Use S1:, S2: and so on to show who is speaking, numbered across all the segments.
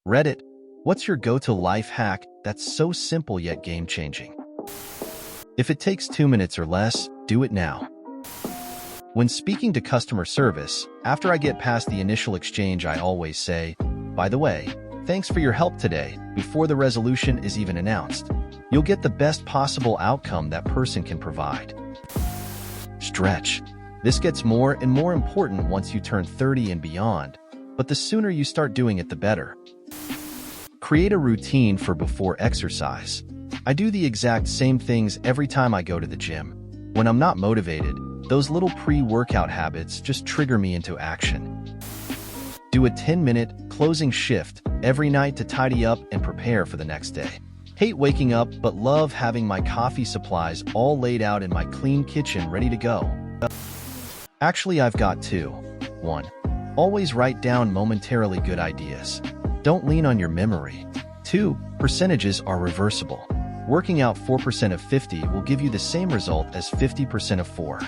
S1: Reddit, what's your go-to life hack that's so simple yet game-changing? If it takes 2 minutes or less, do it now. When speaking to customer service, after I get past the initial exchange, I always say, "By the way, thanks for your help today," before the resolution is even announced. You'll get the best possible outcome that person can provide. Stretch. This gets more and more important once you turn 30 and beyond, but the sooner you start doing it, the better. Create a routine for before exercise. I do the exact same things every time I go to the gym. When I'm not motivated, those little pre-workout habits just trigger me into action. Do a 10-minute closing shift every night to tidy up and prepare for the next day. Hate waking up, but love having my coffee supplies all laid out in my clean kitchen ready to go. Actually, I've got two. 1. Always write down momentarily good ideas. Don't lean on your memory. 2. Percentages are reversible. Working out 4% of 50 will give you the same result as 50% of 4.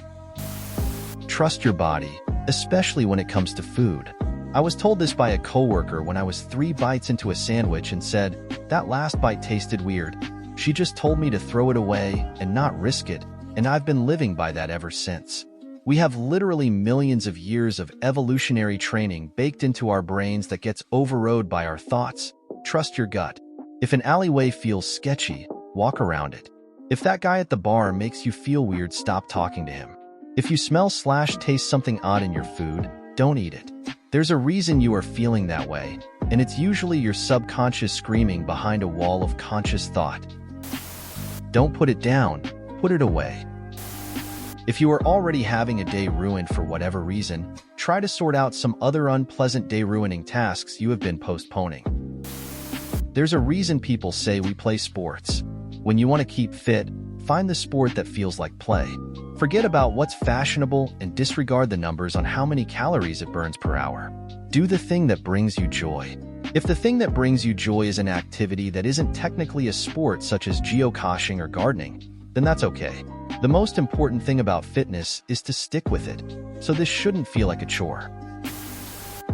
S1: Trust your body, especially when it comes to food. I was told this by a coworker when I was 3 bites into a sandwich and said, "That last bite tasted weird." She just told me to throw it away and not risk it, and I've been living by that ever since. We have literally millions of years of evolutionary training baked into our brains that gets overrode by our thoughts. Trust your gut. If an alleyway feels sketchy, walk around it. If that guy at the bar makes you feel weird, stop talking to him. If you smell/taste something odd in your food, don't eat it. There's a reason you are feeling that way, and it's usually your subconscious screaming behind a wall of conscious thought. Don't put it down, put it away. If you are already having a day ruined for whatever reason, try to sort out some other unpleasant day-ruining tasks you have been postponing. There's a reason people say we play sports. When you want to keep fit, find the sport that feels like play. Forget about what's fashionable and disregard the numbers on how many calories it burns per hour. Do the thing that brings you joy. If the thing that brings you joy is an activity that isn't technically a sport, such as geocaching or gardening, then that's okay. The most important thing about fitness is to stick with it, so this shouldn't feel like a chore.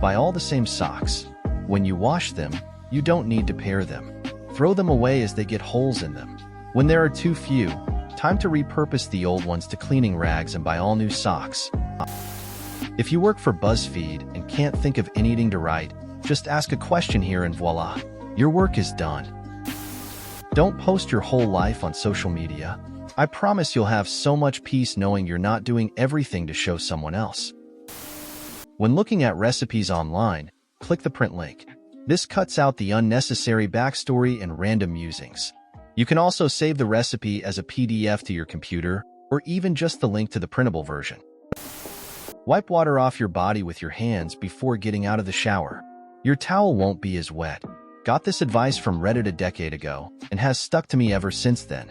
S1: Buy all the same socks. When you wash them, you don't need to pair them. Throw them away as they get holes in them. When there are too few, time to repurpose the old ones to cleaning rags and buy all new socks. If you work for BuzzFeed and can't think of anything to write, just ask a question here and voila, your work is done. Don't post your whole life on social media. I promise you'll have so much peace knowing you're not doing everything to show someone else. When looking at recipes online, click the print link. This cuts out the unnecessary backstory and random musings. You can also save the recipe as a PDF to your computer, or even just the link to the printable version. Wipe water off your body with your hands before getting out of the shower. Your towel won't be as wet. Got this advice from Reddit a decade ago, and has stuck to me ever since then.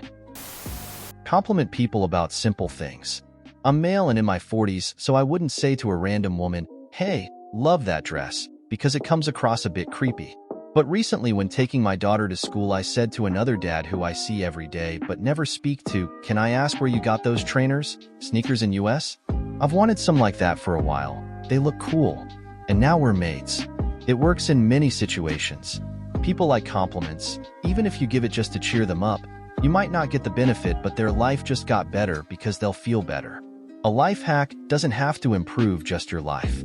S1: Compliment people about simple things. I'm male and in my 40s, so I wouldn't say to a random woman, "Hey, love that dress," because it comes across a bit creepy. But recently, when taking my daughter to school, I said to another dad who I see every day but never speak to, "Can I ask where you got those trainers? Sneakers in US? I've wanted some like that for a while. They look cool." And now we're mates. It works in many situations. People like compliments. Even if you give it just to cheer them up, you might not get the benefit, but their life just got better because they'll feel better. A life hack doesn't have to improve just your life.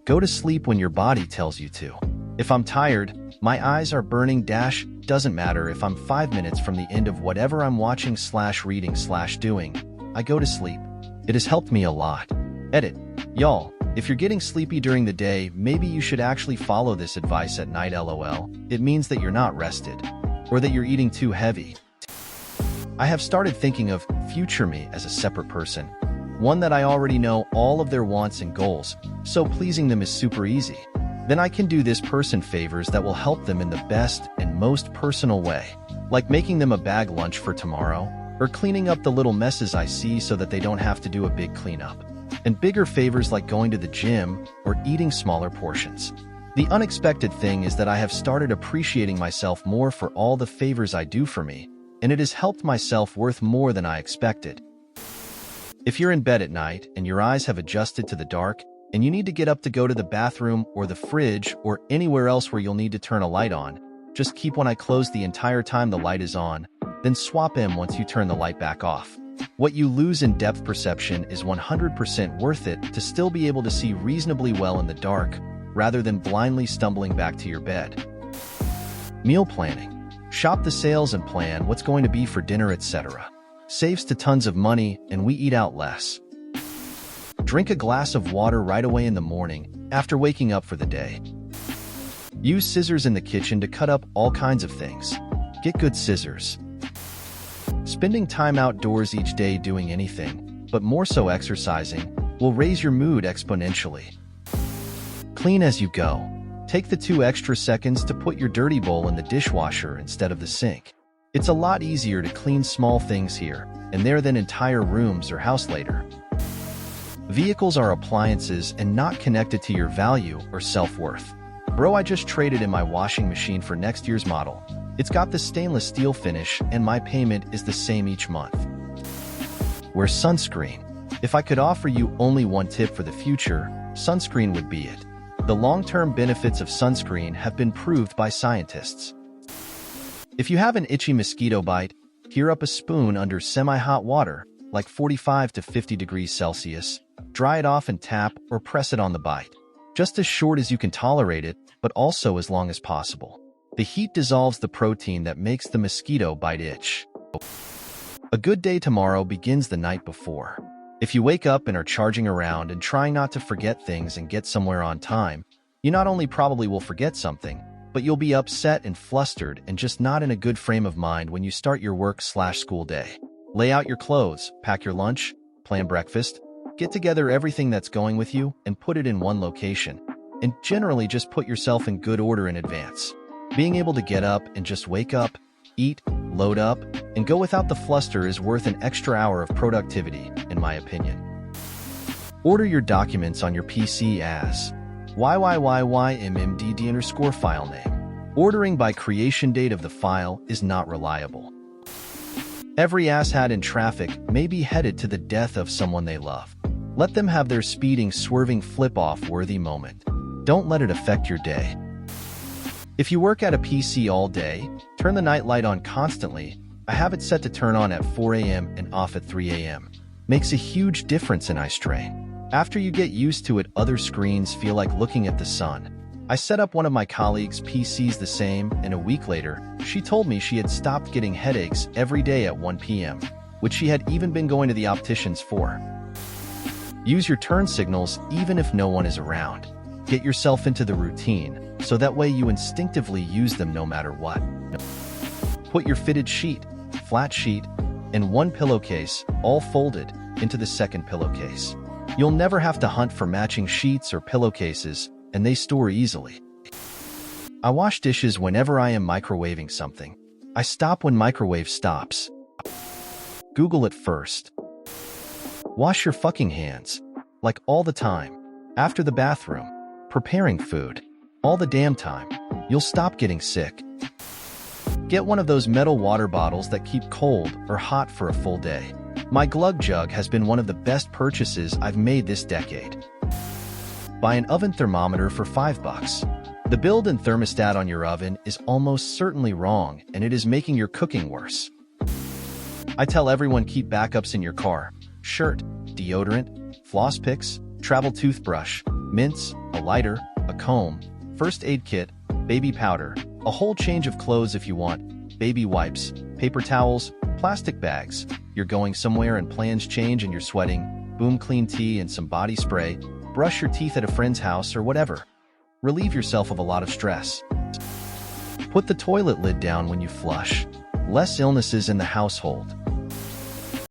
S1: Go to sleep when your body tells you to. If I'm tired, my eyes are burning - doesn't matter if I'm 5 minutes from the end of whatever I'm watching/reading/doing, I go to sleep. It has helped me a lot. Edit. Y'all, if you're getting sleepy during the day, maybe you should actually follow this advice at night, lol. It means that you're not rested, or that you're eating too heavy. I have started thinking of future me as a separate person, one that I already know all of their wants and goals, so pleasing them is super easy. Then I can do this person favors that will help them in the best and most personal way, like making them a bag lunch for tomorrow, or cleaning up the little messes I see so that they don't have to do a big cleanup, and bigger favors like going to the gym or eating smaller portions. The unexpected thing is that I have started appreciating myself more for all the favors I do for me, and it has helped my self-worth more than I expected. If you're in bed at night and your eyes have adjusted to the dark, and you need to get up to go to the bathroom or the fridge or anywhere else where you'll need to turn a light on, just keep one eye closed the entire time the light is on, then swap them once you turn the light back off. What you lose in depth perception is 100% worth it to still be able to see reasonably well in the dark, rather than blindly stumbling back to your bed. Meal planning. Shop the sales and plan what's going to be for dinner, etc. Saves to tons of money, and we eat out less. Drink a glass of water right away in the morning, after waking up for the day. Use scissors in the kitchen to cut up all kinds of things. Get good scissors. Spending time outdoors each day doing anything, but more so exercising, will raise your mood exponentially. Clean as you go. Take the 2 extra seconds to put your dirty bowl in the dishwasher instead of the sink. It's a lot easier to clean small things here and there than entire rooms or house later. Vehicles are appliances and not connected to your value or self-worth. Bro, I just traded in my washing machine for next year's model. It's got the stainless steel finish and my payment is the same each month. Wear sunscreen. If I could offer you only one tip for the future, sunscreen would be it. The long-term benefits of sunscreen have been proved by scientists. If you have an itchy mosquito bite, heat up a spoon under semi-hot water, like 45 to 50 degrees Celsius, dry it off and tap or press it on the bite. Just as short as you can tolerate it, but also as long as possible. The heat dissolves the protein that makes the mosquito bite itch. A good day tomorrow begins the night before. If you wake up and are charging around and trying not to forget things and get somewhere on time, you not only probably will forget something, but you'll be upset and flustered and just not in a good frame of mind when you start your work/school day. Lay out your clothes, pack your lunch, plan breakfast, get together everything that's going with you and put it in one location, and generally just put yourself in good order in advance. Being able to get up and just wake up, eat, load up, and go without the fluster is worth an extra hour of productivity, in my opinion. Order your documents on your PC as YYYYMMDD_file name. Ordering by creation date of the file is not reliable. Every asshat in traffic may be headed to the death of someone they love. Let them have their speeding, swerving, flip-off worthy moment. Don't let it affect your day. If you work at a PC all day, turn the night light on constantly. I have it set to turn on at 4 a.m. and off at 3 a.m. Makes a huge difference in eye strain. After you get used to it, other screens feel like looking at the sun. I set up one of my colleagues' PCs the same, and a week later, she told me she had stopped getting headaches every day at 1 p.m., which she had even been going to the opticians for. Use your turn signals even if no one is around. Get yourself into the routine, so that way you instinctively use them no matter what. Put your fitted sheet, flat sheet, and one pillowcase, all folded, into the second pillowcase. You'll never have to hunt for matching sheets or pillowcases, and they store easily. I wash dishes whenever I am microwaving something. I stop when microwave stops. Google it first. Wash your fucking hands. Like all the time. After the bathroom. Preparing food. All the damn time. You'll stop getting sick. Get one of those metal water bottles that keep cold or hot for a full day. My glug jug has been one of the best purchases I've made this decade. Buy an oven thermometer for $5. The built-in thermostat on your oven is almost certainly wrong, and it is making your cooking worse. I tell everyone keep backups in your car. Shirt, deodorant, floss picks, travel toothbrush, mints, a lighter, a comb, first aid kit, baby powder, a whole change of clothes if you want, baby wipes, paper towels, plastic bags. You're going somewhere and plans change and you're sweating, boom, clean tea and some body spray, brush your teeth at a friend's house or whatever. Relieve yourself of a lot of stress. Put the toilet lid down when you flush. Less illnesses in the household.